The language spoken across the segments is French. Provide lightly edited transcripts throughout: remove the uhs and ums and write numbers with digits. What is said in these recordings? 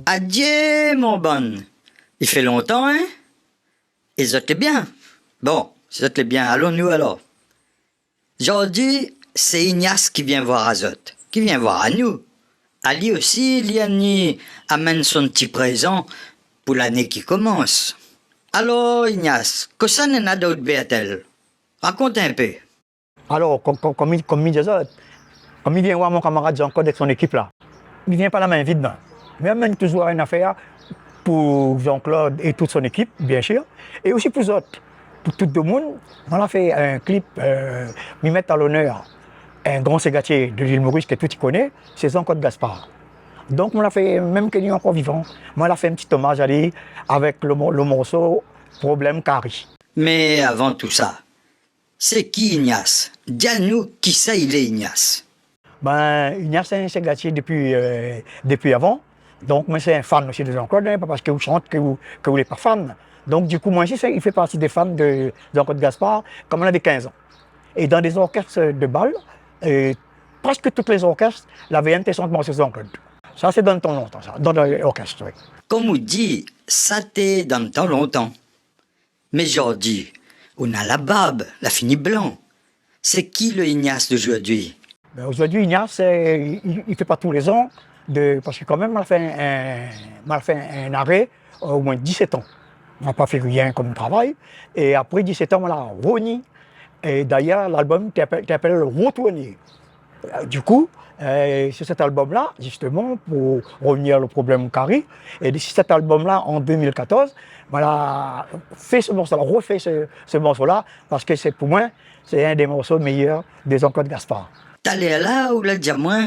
Adieu, mon bon. Il fait longtemps, hein? Et ça t'est bien? Bon, ça t'est bien. Allons-nous alors. Aujourd'hui, c'est Ignace qui vient voir Azot, qui vient voir à nous. Ali aussi, Liani amène son petit présent pour l'année qui commence. Alors, Ignace, que ça n'en a d'autre, Béatel? Raconte un peu. Alors, comme il disait, comme il vient voir mon camarade Jean-Claude avec son équipe là, il ne vient pas la main vide, non. Il amène toujours une affaire pour Jean-Claude et toute son équipe, bien sûr, et aussi pour les autres, pour tout le monde. On a fait un clip, m'y mettre à l'honneur un grand ségatier de l'île Maurice que tout y connaît, c'est Jean-Claude Gaspard. Donc, on l'a fait, même qu'il est encore vivant, moi, on a fait un petit hommage à lui avec le morceau Problème Carré. Mais avant tout ça, c'est qui Ignace? Dis-nous qui ça il est, Ignace. Ben, Ignace, c'est un ségatier depuis avant. Donc, moi, c'est un fan aussi de Jean-Claude, hein, pas parce que vous chantez que vous n'êtes pas fan. Donc, du coup, moi aussi, il fait partie des fans de Jean-Claude Gaspard, comme on avait 15 ans. Et dans des orchestres de bal, presque tous les orchestres, la VN était chantement sur Jean-Claude. Ça, c'est dans le temps longtemps, ça, dans l'orchestre, oui. Comme on dit, ça t'est dans le temps longtemps. Mais aujourd'hui, on a la barbe, la finie blanc. C'est qui le Ignace d'aujourd'hui? Ben, aujourd'hui, Ignace, il ne fait pas tous les ans, parce que quand même, il a fait un arrêt au moins 17 ans. On n'a pas fait rien comme travail. Et après 17 ans, on l'a renié. Et d'ailleurs, l'album t'appelle Retourner. Du coup, sur cet album-là, justement, pour revenir au problème Carré, et sur cet album-là, en 2014, voilà, fait ce morceau-là, refait ce morceau-là, parce que c'est pour moi, c'est un des morceaux meilleurs des Jean-Claude Gaspard. T'as l'air là ou là, dis-moi,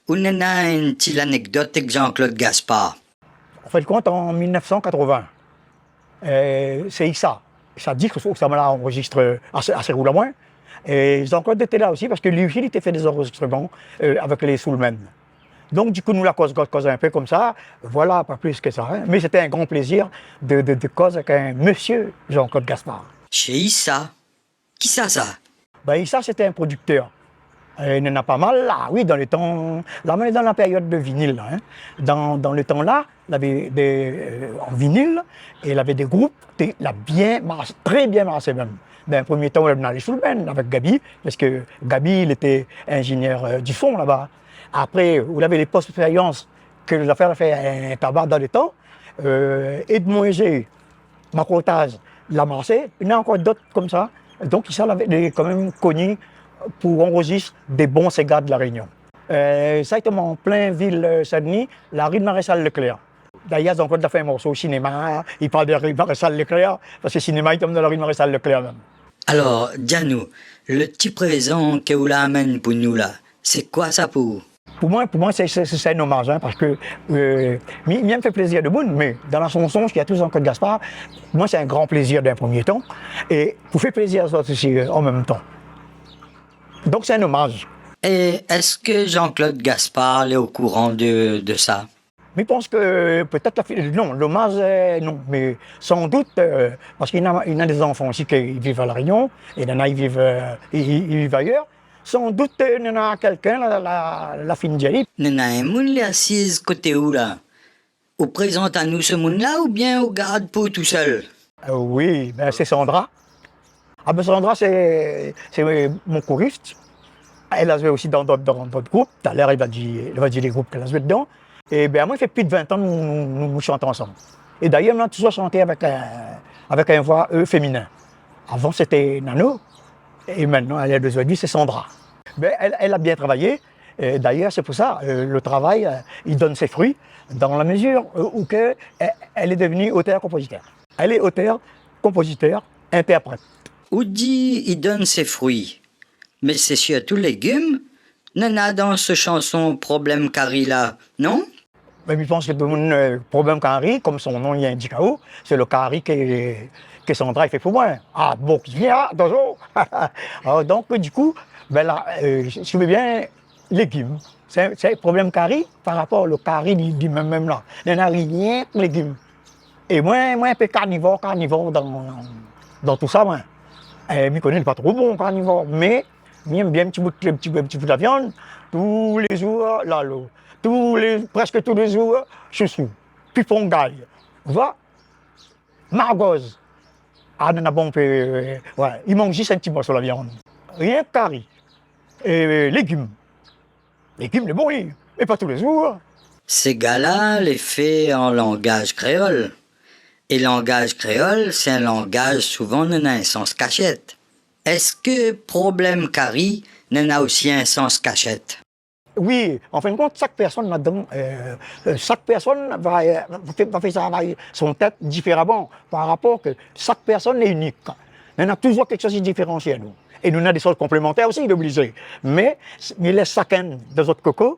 on en a une petite anecdote avec Jean-Claude Gaspard. En fait, compte, en 1980, c'est Issa. Ça dit que ça me l'a enregistré assez roulamment. Et Jean-Claude était là aussi parce que lui aussi, il était fait des enregistrements avec les Soulmen. Donc, du coup, nous la cause un peu comme ça. Voilà, pas plus que ça. Hein. Mais c'était un grand plaisir de cause avec un monsieur Jean-Claude Gaspard. Chez Issa? Qui ça? Ben, Issa, c'était un producteur. Il y en a pas mal là, oui, dans le temps. Là, on est dans la période de vinyle. Là, hein. Dans le temps-là, il avait en vinyle, et il avait des groupes, il a bien marché, très bien marché même. Dans un premier temps, on a les Soulmen avec Gabi, parce que Gabi, il était ingénieur du son là-bas. Après, vous avez les post-expériences que les affaires ont fait un tabac dans le temps. Edmond Egé, Macotage, l'a marché. Il y en a encore d'autres comme ça. Donc, ça l'avait quand même connu pour enregistrer des bons Sega de la Réunion. Exactement en plein ville Saint-Denis, la rue de Maréchal Leclerc. D'ailleurs, Jean-Claude a fait un morceau au cinéma, il parle de la rue de Maréchal Leclerc, parce que le cinéma, il tombe dans la rue de Maréchal Leclerc même. Alors, dis-nous, le petit présent que vous l'amène pour nous là, c'est quoi ça pour? Pour moi c'est un hommage, hein, parce que il me fait plaisir de monde, mais dans la chanson, il y a tout Jean-Claude Gaspard, moi c'est un grand plaisir d'un premier temps, et pour faire plaisir aux autres aussi en même temps. Donc c'est un hommage. Et est-ce que Jean-Claude Gaspard est au courant de ça? Mais je pense que peut-être non, l'hommage, non, mais sans doute, parce qu'il y a des enfants aussi qui vivent à La Réunion, et il y en a qui vivent ailleurs. Sans doute, il y en a quelqu'un, la fine Jelly. Il y en a un monde qui est assis côté où là? Vous présente à nous ce monde-là ou bien vous garde pour tout seul? Oui, ben c'est Sandra. Ah ben Sandra, c'est mon choriste. Elle a joué aussi dans d'autres groupes. Tout à l'heure, elle va dire les groupes qu'elle a joué dedans. Et bien, moi, il fait plus de 20 ans que nous chantons ensemble. Et d'ailleurs, on a toujours chanté avec un voix féminin. Avant, c'était Nano. Et maintenant, elle est d'aujourd'hui, c'est Sandra. Ben, elle a bien travaillé. D'ailleurs, c'est pour ça, le travail, il donne ses fruits dans la mesure où elle est devenue auteur-compositeur. Elle est auteur, compositeur, interprète. Ou dit, il donne ses fruits. Mais c'est surtout légumes. Nana dans ce chanson Problème Carré là, non? Mais je pense que le problème Carré, comme son nom y indique, c'est le Carré que Sandra fait pour moi. Ah bon, qui vient, toujours. Donc, du coup, ben là, je veux bien légumes. C'est le problème Carré par rapport au Carré du même là. Il n'y en a rien que légumes. Et moi, un peu carnivore dans tout ça, moi. Je ne connais pas trop bon carnivore, mais j'aime bien un petit bout de la viande tous les jours, là, presque tous les jours, chouchou. Pipongay, va, Margoz. Ah, on a bon peu, ouais, il manque juste un petit morceau de la viande. Rien que curry. Et légumes. Légumes, les bons, oui, mais pas tous les jours. Ces gars-là les fait en langage créole. Et langage créole, c'est un langage souvent dans un sens cachette. Est-ce que problème carré n'en a aussi un sens cachette? Oui, en fin de compte, chaque personne là-dedans, chaque personne va faire travailler son tête différemment par rapport que chaque personne est unique. Il y en a toujours quelque chose de différencié, nous. Et nous avons des choses complémentaires aussi, d'obligé. Mais laisse chacun des autres cocos,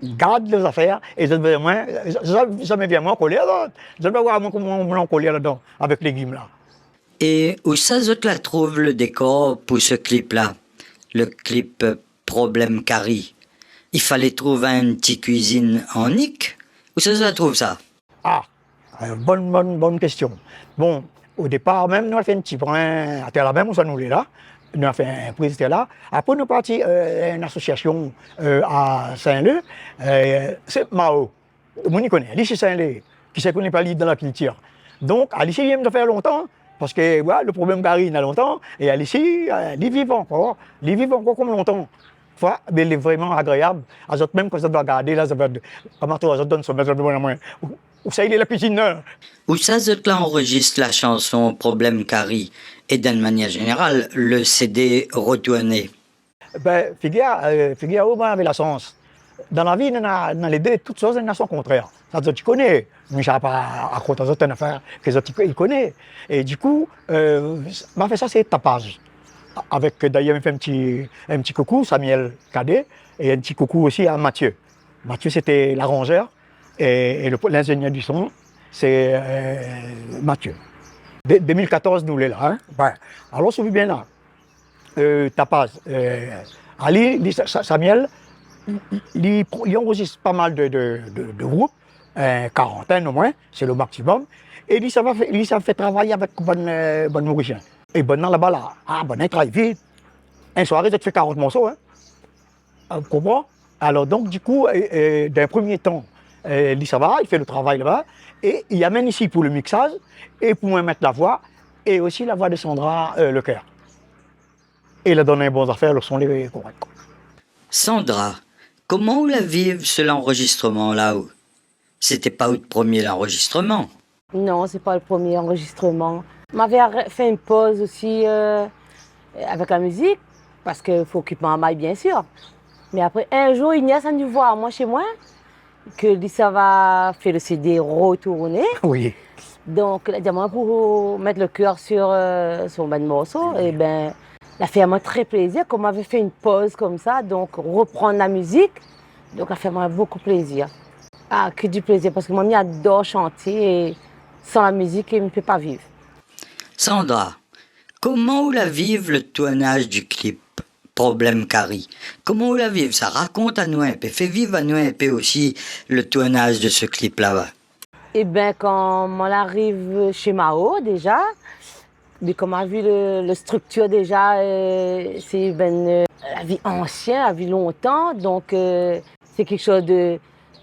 garde les affaires, et jamais bien moins coller à l'autre. Je vais voir comment on coller là-dedans, avec les légumes là. Et où ça autres la trouve le décor pour ce clip-là? Le clip Problème carré. Il fallait trouver une petite cuisine en nique? Où ça se trouve ça? Ah, bonne question. Bon, au départ, même, nous avons fait un petit brin à terre même, où ça nous est là. Nous avons fait un prise là. Après, nous sommes partis à une association à Saint-Leu. C'est Mao. On y connaît. Alice Saint-Leu, qui ne connaît pas l'île dans la culture. Donc, Alice vient de faire longtemps. Parce que voilà, le problème Gary il a longtemps. Et Alice, il vit encore. Il vit encore comme longtemps. Fois, mais il est vraiment agréable. À autres même quand ça doit garder là, ça va comment toi, ça donne son maître de moins. Où ça il est la cuisine là. Où ça autres là enregistre la chanson Problème carré et d'une manière générale le CD retourné? Ben, figure où avait la chance. Dans la vie, dans les deux, toutes choses, elles sont contraires. Ça, tu connais. Mais je ne sais pas à quoi tu as une affaire que les autres ils connaissent. Et du coup, m'a fait ça, c'est tapage. Avec d'ailleurs, il fait un petit coucou, Samuel Cadet, et un petit coucou aussi à Mathieu. Mathieu, c'était l'arrangeur, et l'ingénieur du son, c'est Mathieu. 2014, nous l'est là. Hein? Ouais. Alors, on se bien là. Tapage. Ali, Samuel, il enregistre pas mal de groupes, quarantaine au moins, c'est le maximum. Et lui, ça fait travailler avec bon Mauricien. Et bon, là-bas, là, bon, il travaille vite. Un soirée, tu fais 40 morceaux, hein. Vous comprenez? Alors, donc, du coup, d'un premier temps, lui, ça va, il fait le travail là-bas. Et il amène ici pour le mixage, et pour moi mettre la voix, et aussi la voix de Sandra Leclerc. Et il a donné un bon affaire, le son est correct. Sandra, comment vous la vivez sur l'enregistrement là-haut? C'était pas le premier enregistrement? Non, c'est pas le premier enregistrement. On m'avait fait une pause aussi avec la musique, parce qu'il faut occuper ma maille, bien sûr. Mais après, un jour, Ignace a dû voir moi chez moi, que Lisa va faire le CD retourné. Oui. Donc, il a dit à moi pour mettre le cœur sur son bas de morceau. Et ben, la fait à moi très plaisir, qu'on m'avait fait une pause comme ça, donc reprendre la musique. Donc, la fait à moi beaucoup plaisir. Ah, que du plaisir, parce que moi, j'adore chanter et sans la musique, il ne peut pas vivre. Sandra, comment vous la vivez le tournage du clip Problème carré? Comment vous la vivez? Ça raconte à nous un peu, fait vivre à nous un peu aussi le tournage de ce clip là-bas. Eh bien, quand on arrive chez Mao, déjà, mais comme on a vu la structure déjà, c'est la vie ancienne, la vie longtemps, donc c'est quelque chose de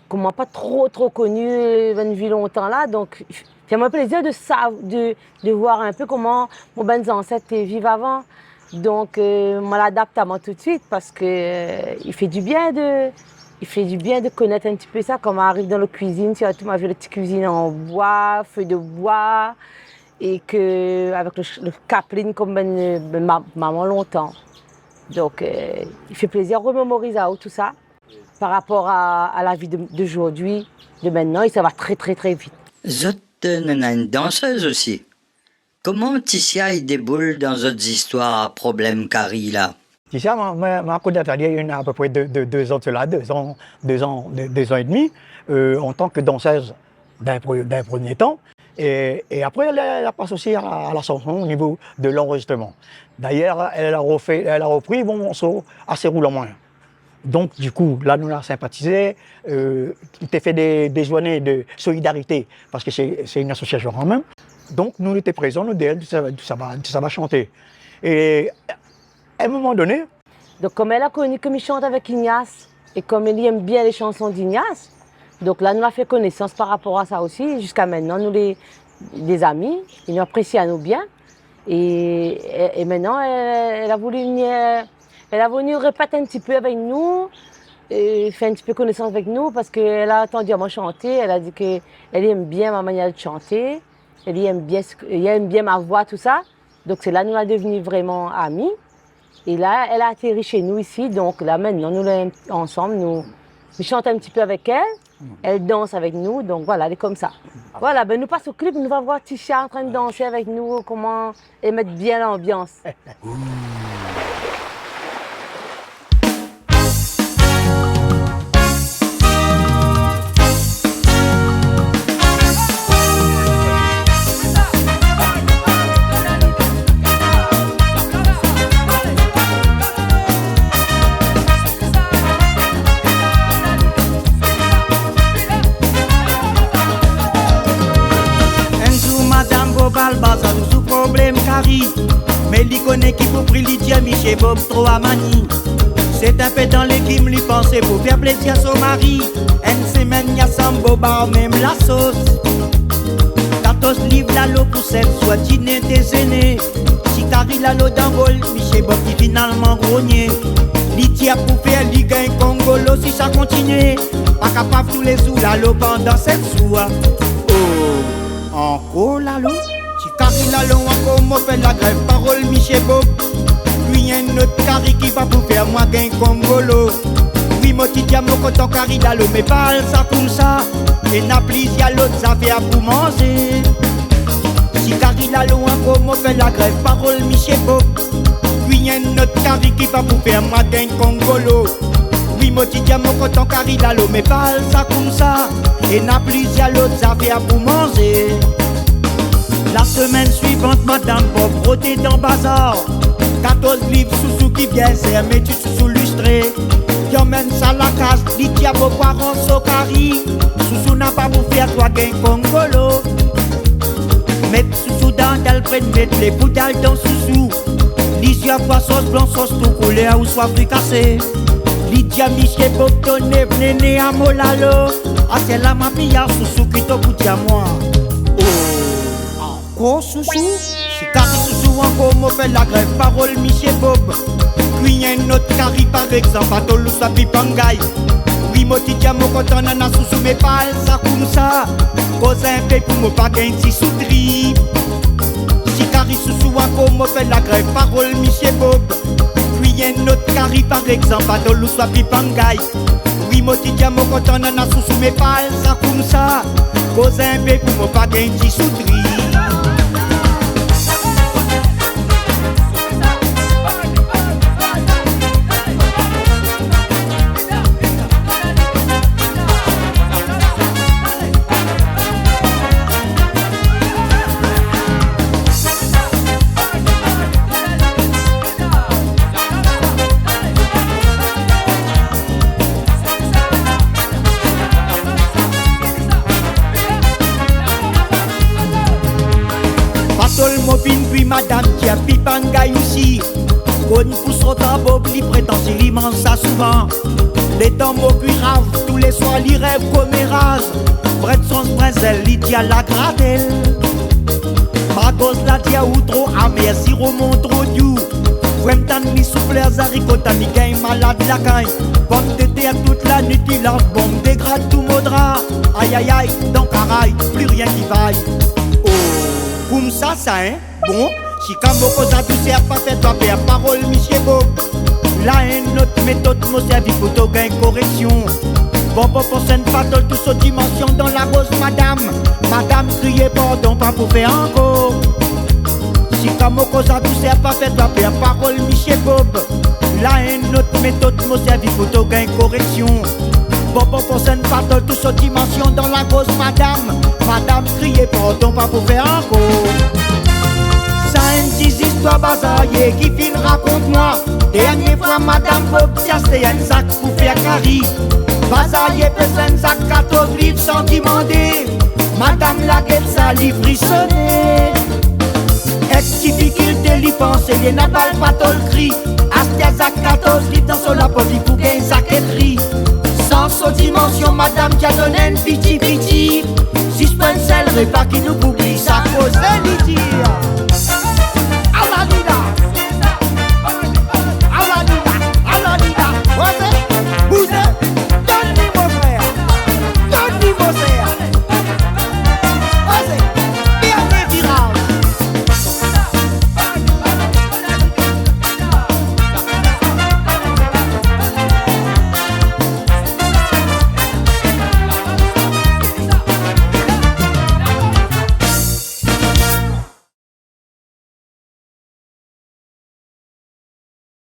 qu'on n'a pas trop connu, une vie longtemps là, donc c'est un plaisir de voir un peu comment mon ancêtres vivent avant. Donc, on l'adapte à moi tout de suite parce que il fait du bien de connaître un petit peu ça. Quand on arrive dans la cuisine, surtout ma petite cuisine en bois, feuilles de bois, et que avec le capeline comme maman longtemps. Donc, il fait plaisir de remémoriser tout ça par rapport à la vie d'aujourd'hui, de maintenant, et ça va très vite. Zot nana une danseuse aussi. Comment Tissia il déboule dans d'autres histoires à Problème carré là? Tissia m'a connu il y a à peu près 2 ans de cela, 2 ans et demi, en tant que danseuse d'un premier temps. Et après, elle passe aussi à la chanson au niveau de l'enregistrement. D'ailleurs, elle a repris mon morceau assez roulant moins. Donc, du coup, là, nous avons sympathisé. Il a fait des journées de solidarité, parce que c'est une association quand même. Donc, nous étions présents, nous disons, ça va chanter. Et à un moment donné... Donc, comme elle a connu comme il chante avec Ignace, et comme elle aime bien les chansons d'Ignace, Donc là, nous avons fait connaissance par rapport à ça aussi. Jusqu'à maintenant, nous les amis, ils nous apprécient à nous bien. Et maintenant, elle a voulu venir répéter un petit peu avec nous, et faire un petit peu connaissance avec nous parce qu'elle a entendu à moi chanter. Elle a dit qu'elle aime bien ma manière de chanter, elle aime bien ma voix, tout ça. Donc c'est là nous sommes devenus vraiment amis. Et là, elle a atterri chez nous ici. Donc là, maintenant, nous sommes ensemble, nous chantons un petit peu avec elle. Elle danse avec nous, donc voilà, elle est comme ça. Voilà, ben nous passons au clip, nous allons voir Tisha en train de danser avec nous, comment et mettre bien l'ambiance. Bazar sous problème cari, mais li connaît qui pour prix li tient Michel Bob trop à manie. C'est un peu dans l'équipe lui penser pour faire plaisir à son mari. Une semaine y'a sans boba même la sauce. 14 livres la l'eau pour cette soit dîner des aînés. Si Carrie la l'eau dans vol, Michel Bob qui finalement grogné. Li tient pour faire li gagne Congolo si ça continue. Pas capable tous les sous la l'eau pendant cette soie. Oh, encore la l'eau. Carrie la l'eau encore m'a fait la grève, parole Michel Bob. Lui y'a un autre Carrie qui va pour faire moi gain Congolo. Oui moi qui tiens mon coton Carrie la l'eau, mais pas ça comme ça. Et n'a plus y'a l'autre ça fait à pour manger. Si Carrie la l'eau encore m'a fait la grève, parole Michel Bob. Lui y'a un autre Carrie qui va pour faire moi gain Congolo. Oui moi qui tiens mon coton Carrie la l'eau, mais pas ça comme ça. Et n'a plus y'a l'autre ça fait à pour manger. La semaine suivante, Madame Bob rôtait dans bazar. 14 livres sous qui vient c'est mais tu sous lustré. Qui emmène ça à la case, dit qu'il y a vos parents au cari. Sous n'a pas pour faire toi gain Congolo. Mettre sous dans tel prenne mettre les bouteilles dans sous. Lydia fois sauce blanc, sauce tout couleur ou soit fricassé. Lydia Michel Bob tonne venez à Molalo. Ah c'est là ma pillard sous qui te coûte à moi. Oh Soussou, si Carrie Soussou encore m'a fait la grève, parole Michel Bob. Puis y'a un autre Carrie par exemple, à Tolou sa pipangay. Oui, moi ti tiens mon coton nana Soussou, mais pas ça comme ça. Cause un peu pour me pas gagner si soudri. Si Carrie Soussou encore m'a fait la grève, parole Michel Bob. Puis y'a un autre Carrie par exemple, à Tolou sa pipangay. Oui, moi ti tiens mon coton nana Soussou, mais pas ça comme ça. Cause un peu pour me pas gagner si soudri. Puis madame qui a pipangay aussi. Qu'on pousse au bob, li prétend si l'immense ça souvent. Les temps mots grave, tous les soirs li rêve comme rase. Près de son princesse, li dit à la gratelle. Ma gosse la dit à ou trop amer, si remonte trop doux. Frem tan mi souffleur, zaricota mi gagne malade la caille. Pomme de terre toute la nuit, il lance bombe, dégrade tout modra. Aïe aïe aïe, dans caraï, plus rien qui vaille. Oh, comme ça hein? Bon, si Kamoko ça tout sert pas fait toi faire parole Michel Bob. Là une autre méthode m'a servi pour te gagner correction. Bon pour scène fatale tout sa dimension dans la gosse madame. Madame criez pardon pas pour faire encore. Si Kamoko ça tout sert pas fait toi faire parole Michel Bob. Là une autre méthode m'a servi pour te gagner correction. Bon pour scène fatale tout sa dimension dans la gosse madame. Madame criez pardon pas pour faire encore. Ça une petite histoire basaillée qui file raconte-moi. Dernière fois madame Bob c'était un sac pour faire carry. Basaillé pèse un sac 14 livres sans demander. Madame la gueule ça lui frissonnait. Ex-difficulté lui penser, il n'a pas le patol cri. Astia sac 14 livres dans son la pote, il faut gagner sac